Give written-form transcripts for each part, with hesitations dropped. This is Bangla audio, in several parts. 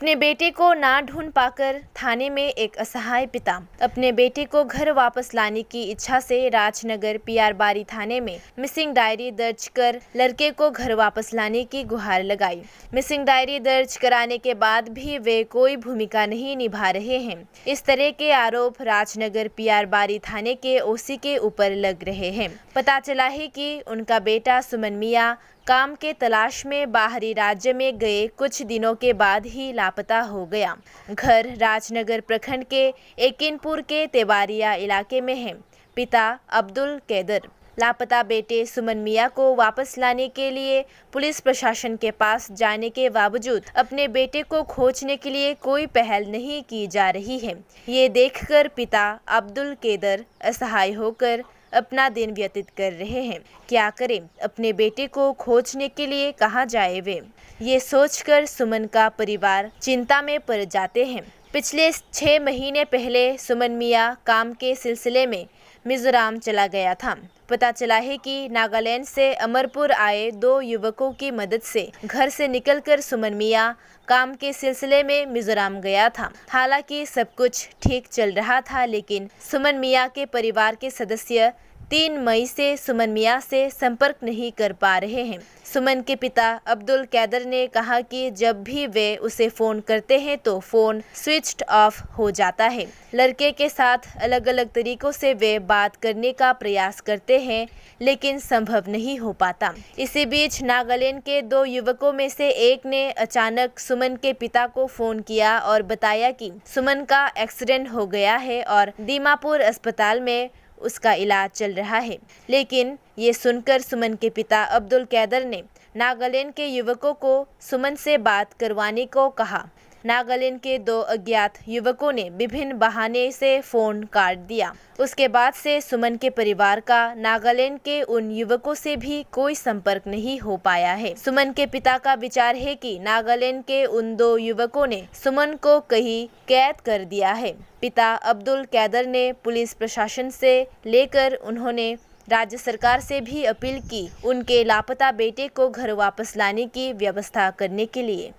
अपने बेटे को ना ढूंढ पाकर थाने में एक असहाय पिता अपने बेटे को घर वापस लाने की इच्छा से राजनगर पीआर बारी थाने में मिसिंग डायरी दर्ज कर लड़के को घर वापस लाने की गुहार लगाई। मिसिंग डायरी दर्ज कराने के बाद भी वे कोई भूमिका नहीं निभा रहे हैं। इस तरह के आरोप राजनगर पीआर बारी थाने के ओसी के ऊपर लग रहे हैं। पता चला है कि उनका बेटा सुमन मियां काम के तलाश में बाहरी राज्य में गए कुछ दिनों के बाद ही लापता हो गया। घर राजनगर प्रखंड के एकिनपुर के तेवारिया इलाके में है। पिता अब्दुल कैदर लापता बेटे सुमन मियां को वापस लाने के लिए पुलिस प्रशासन के पास जाने के बावजूद अपने बेटे को खोजने के लिए कोई पहल नहीं की जा रही है। ये देखकर पिता अब्दुल कैदर असहाय होकर अपना दिन व्यतीत कर रहे हैं। क्या करें, अपने बेटे को खोजने के लिए कहाँ जाए वे, ये सोचकर सुमन का परिवार चिंता में पड़ जाते हैं। पिछले 6 महीने पहले सुमन मियां काम के सिलसिले में मिजोरम चला गया था। पता चला है कि नागालैंड से अमरपुर आए 2 युवकों की मदद से घर से निकलकर सुमन मियां काम के सिलसिले में मिजोरम गया था। हालांकि सब कुछ ठीक चल रहा था, लेकिन सुमन मियां के परिवार के सदस्य 3 मई से सुमन मियां से संपर्क नहीं कर पा रहे हैं। सुमन के पिता अब्दुल कैदर ने कहा कि जब भी वे उसे फ़ोन करते हैं तो फ़ोन स्विच्ड ऑफ हो जाता है। लड़के के साथ अलग अलग तरीक़ों से वे बात करने का प्रयास करते हैं, लेकिन संभव नहीं हो पाता। इसी बीच नागालैंड के 2 युवकों में से एक ने अचानक सुमन के पिता को फ़ोन किया और बताया कि सुमन का एक्सीडेंट हो गया है और दीमापुर अस्पताल में उसका इलाज चल रहा है। लेकिन ये सुनकर सुमन के पिता अब्दुल कैदर ने नागालैंड के युवकों को सुमन से बात करवाने को कहा। नागालैंड के 2 अज्ञात युवकों ने विभिन्न बहाने से फ़ोन काट दिया। उसके बाद से सुमन के परिवार का नागालैंड के उन युवकों से भी कोई संपर्क नहीं हो पाया है। सुमन के पिता का विचार है कि नागालैंड के उन 2 युवकों ने सुमन को कहीं कैद कर दिया है। पिता अब्दुल कैदर ने पुलिस प्रशासन से लेकर उन्होंने राज्य सरकार से भी अपील की उनके लापता बेटे को घर वापस लाने की व्यवस्था करने के लिए।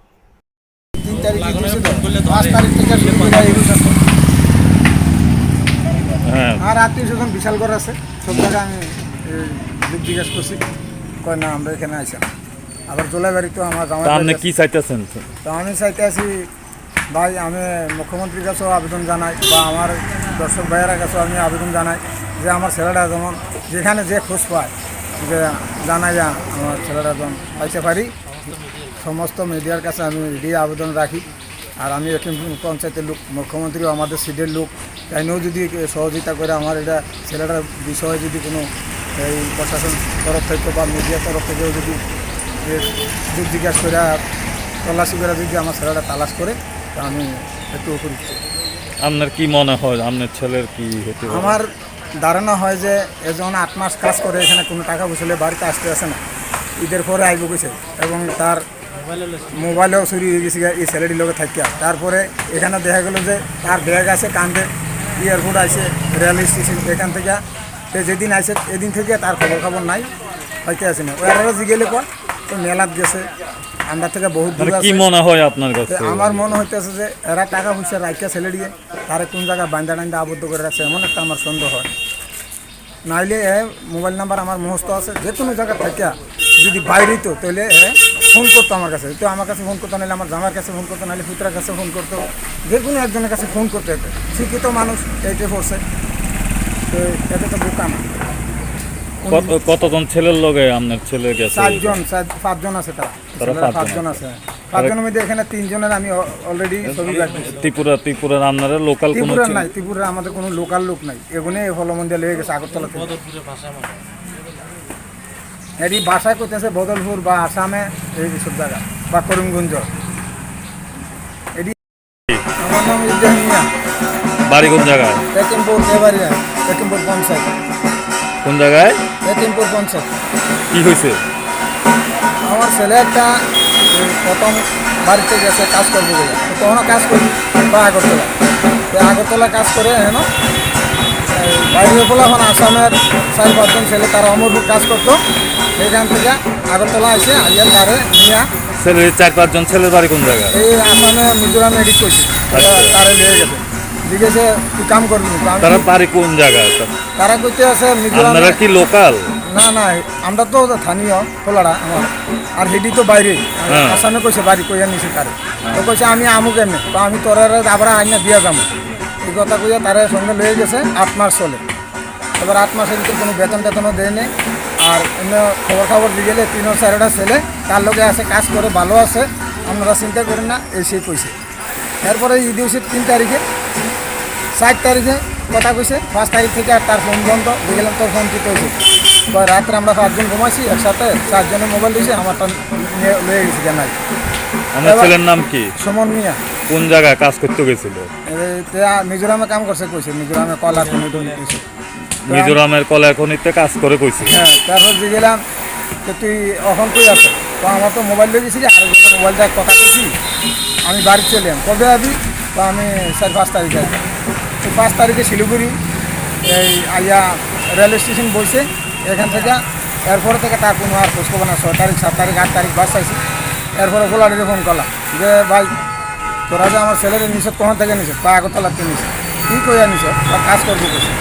3 তারিখ 5 তারিখ থেকে শুরু করে আর আত্মীয় স্বজন বিশাল ঘর আছে, সব জায়গায় আমি জিজ্ঞেস করছি, কয় না আমরা এখানে আছি। আবার জোলাইবাড়ি তো আমার আপনি কি চাইতেছেন? তো আমি চাইতে আছি ভাই, আমি মুখ্যমন্ত্রীর কাছেও আবেদন জানাই বা আমার দর্শক ভাইয়ের কাছেও আমি আবেদন জানাই যে আমার ছেলেটা যেমন যেখানে যে খোঁজ পায় যে জানাই আমার ছেলেটা যেমন পাইতে পারি। সমস্ত মিডিয়ার কাছে আমি রেডি আবেদন রাখি। আর আমি এখন পঞ্চায়েতের লোক, মুখ্যমন্ত্রীও আমাদের সিটের লোক, তাইনেও যদি সহযোগিতা করে আমার এটা ছেলেটার বিষয়ে যদি কোনো এই প্রশাসন তরফ থেকে বা মিডিয়ার তরফ থেকেও যদি জিজ্ঞাসা করে তল্লাশি করে যদি আমার ছেলেটা তালাশ করে, তা আমি একটু উপযুক্ত। আপনার কি মনে হয় আপনার ছেলের কি হতে পারে? আমার ধারণা হয় যে এজন 8 মাস কাজ করে এখানে কোনো টাকা পয়সা বাড়িতে আসতে আসে না, ঈদের পরে আইব গেছে এবং তার মোবাইলেও চুরি হয়ে গেছে এই ছেলেটির লোকে থাকিয়া। তারপরে এখানে দেখা গেল যে তার ব্যাগ আছে কান্দে, এয়ারপোর্ট আছে, রেল স্টেশন, এখান থেকে যেদিন আসে এদিন থেকে তার খবর নাই, হয়তো আসে না। ওরা জিগেলে কয় তো মেলাত গেছে, আমরা থেকে বহুত দূর আছে। কি মনে হয় আপনার কাছে? আমার মনে হইতেছে যে এরা টাকা পয়সা রাখিয়া ছেলে দিয়ে তারা কোন জায়গায় বান্ধা টান্ধা আবদ্ধ করে রাখছে, এমন একটা আমার সন্দেহ হয়। নাইলে মোবাইল নাম্বার আমার মুখস্থ আছে, যে কোনো জায়গা থাকিয়া যদি বাইরে তো তাহলে ফোন করতো আমার কাছে, তো আমার কাছে ফোন করতো, নাহলে আমার জামার কাছে ফোন করতো, নাহলে পুত্রার কাছে ফোন করতো, যে কোনো একজনের কাছে ফোন করতে হতো। শিক্ষিত মানুষ এইটে পড়ছে, তো এটা তো বোকা না। কতজন ছেলের লগে আপনার ছেলে গেছে? 5জন আছে, তারা 5জন আছে। 5জনের মধ্যে এখানে 3 জনের আমি অলরেডি ছবি রাখছি। ত্রিপুরার আপনারা লোকাল কোনো নাই, ত্রিপুরা আমাদের কোনো লোকাল লোক নাই। এগুলো হলমন্দিয়া লেগে গেছে আগরতলা থেকে। এটি বাসায় করতেছে বদলপুর বা আসামে, এই সব জায়গা বা করিমগঞ্জ। এটি আমার নাম ইব্রাহিম মিয়া। বাড়ি কোন জায়গায়? একিমপুর দেবারিয়া, একিমপুর পঞ্চায়েত। কোন জায়গায়? একিমপুর পঞ্চায়েত। কি হয়েছে? আমার ছেলে একটা প্রথম বাড়িতে গেছে কাজ করবো বলে, তখনও কাজ করি বা আগরতলা কাজ করে হেন বাইরে বলে এখন আসামের 4-5জন ছেলে তারা অমরপুর কাজ করতো, সেখান থেকে আগরতলা এসে আইয়ার তারে নিয়ে ছেলের 4-5 জন ছেলের বাড়ি কোন জায়গায়? এই আসামে মিজোরামে এডিট করছি তারা লিয়ে গেছে জিজ্ঞেসে তুই কাম করবি নি? তো আমি তারা বাড়ি কোন জায়গায়? তারা কইতে আছে মিজোরামে। আপনারা কি লোকাল? না না আমরা তো স্থানীয় খোলাড়া আমার আর হেডি তো বাইরে হ্যাঁ। আসামে কইছে বাড়ি কইয়া নিছে তারে তো কইছে আমি আমু কেমনে তো আমি তোরা আবার আইনা দিয়া যাবো এই কথা কইয়া তারা সঙ্গে লয়ে গেছে 8 মাস চলে এবার 8 মাসের ভিতরে কোনো বেতন টেতনও দেয় নেই আর অন্য খবর দিয়ে গেলে 3-4টা ছেলে তার লোকে আছে কাজ করে ভালো আছে আপনারা চিন্তা করেন না এই সেই কইছে এরপরে ঈদ উচিত 3 তারিখে 4 তারিখে কথা কইছে 5 তারিখ থেকে আর তার ফোন বন্ধ দেখলাম তোর ফোন ঠিক হয়েছে রাত্রে আমরা 5 জন ঘুমাইছি একসাথে 4 জনের মোবাইল দিয়েছে আমারটা নিয়ে লয়ে গেছি জানাই আমার ছেলের নাম কি? সুমন মিয়া কোন জায়গায় কাজ করতে গেছিল? মিজোরামে কাম করছে কইছে মিজোরামে কলা খনি কইছে মিজোরামের কলা খনিতে কাজ করে কইছিল। হ্যাঁ তারপর দিয়ে গেলাম তো তুই এখন তুই আছে তো আমার তো মোবাইল লয়ে গেছিলি আর মোবাইলটা কথা দিয়েছি আমি বাড়ি চলে এলাম কবে আবি তো আমি 4-5 তারিখে আসবো তো 5 তারিখে শিলিগুড়ি এই আইয়া রেল স্টেশন বসে এখান থেকে এরপরে থেকে তার কোনো আর খোঁজখবর না 6 তারিখ 7 তারিখ 8 তারিখ বাস চাইছি এরপরে গোলাডিতে ফোন করলাম যে ভাই তোরা যে আমার ছেলের নিষেধ কখন থেকে নিষেধ বা আগরতলাতে নিষেধ কী কইয়া নিষেধ বা কাজ করবো বসে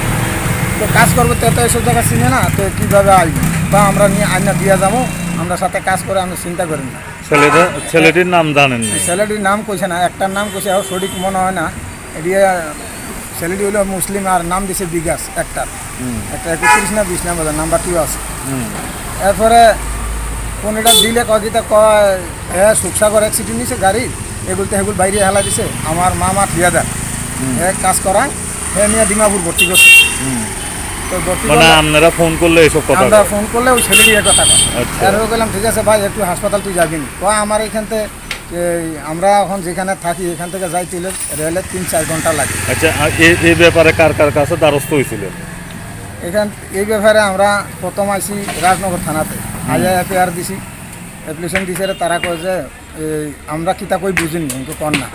তো কাজ করবো তো এত এসব জায়গা চিনে না তো কীভাবে আসবে বা আমরা নিয়ে আইনা দিয়া যাবো আমরা সাথে কাজ করে আমি চিন্তা করি না ছেলেটির নাম জানেন না? ছেলেটির নাম কইছে না একটার নাম কইছে আর সঠিক মনে হয় না এদিকে ছেলেটি হলো মুসলিম আর নাম দিছে বিকাশ একটা 31 না 20 নাম্বার নাম্বার 2 আছে এরপরে কোনটা দিলে কয়টা কয় হ্যাঁ সুখসাগর অ্যাক্সিডেন্ট নিছে গাড়ি এগুলোতে এগুলো বাইরে হেলা দিছে আমার মামা ঠিয়াদার কাজ করা হ্যাঁ নিয়ে ডিমাপুর ভর্তি করছে তো ভর্তি মানে আপনারা ফোন করলে এসব কথা আমরা বলে? ফোন করলে ওই ছেলেটি এক কথা কয় আচ্ছা। এরপরে বললাম ঠিক আছে ভাই একটু হাসপাতাল তুই যাবি না আমার এখান থেকে আমরা এখন যেখানে থাকি এখান থেকে যাই তুলে রেলে 3-4 ঘন্টা লাগে আচ্ছা এই ব্যাপারে কার কার কাছে দ্বারস্থ হয়েছিল? এই ব্যাপারে আমরা প্রথম আইসি রাজনগর থানাতে আইয়া এফআইআর দিছি অ্যাপ্লিকেশন দিছে তারা কয় যে আমরা কিতা কই বুঝিনি কিন্তু কর না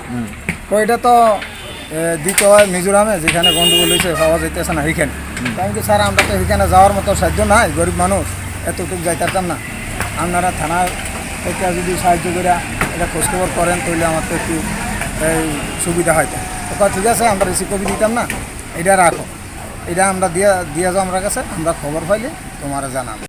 কইটা তো দিতে হয় মিজোরামে যেখানে গন্ডগোল হয়েছে পাওয়া যাইতেছে না এইখানে কারণ কি স্যার আমরা তো এখানে যাওয়ার মতো সাহায্য নাই গরিব মানুষ এতটুকু যাইতাম না আপনারা থানার থেকে যদি সাহায্য করে এটা খোঁজখবর করেন তাহলে আমার তো একটু সুবিধা হয়তো তো ঠিক আছে আমরা রিসিভ কপি দিতাম না এটা রাখো এটা আমরা দিয়া যাও আমরা কাছে আমরা খবর পাইলে তোমার জানাবো।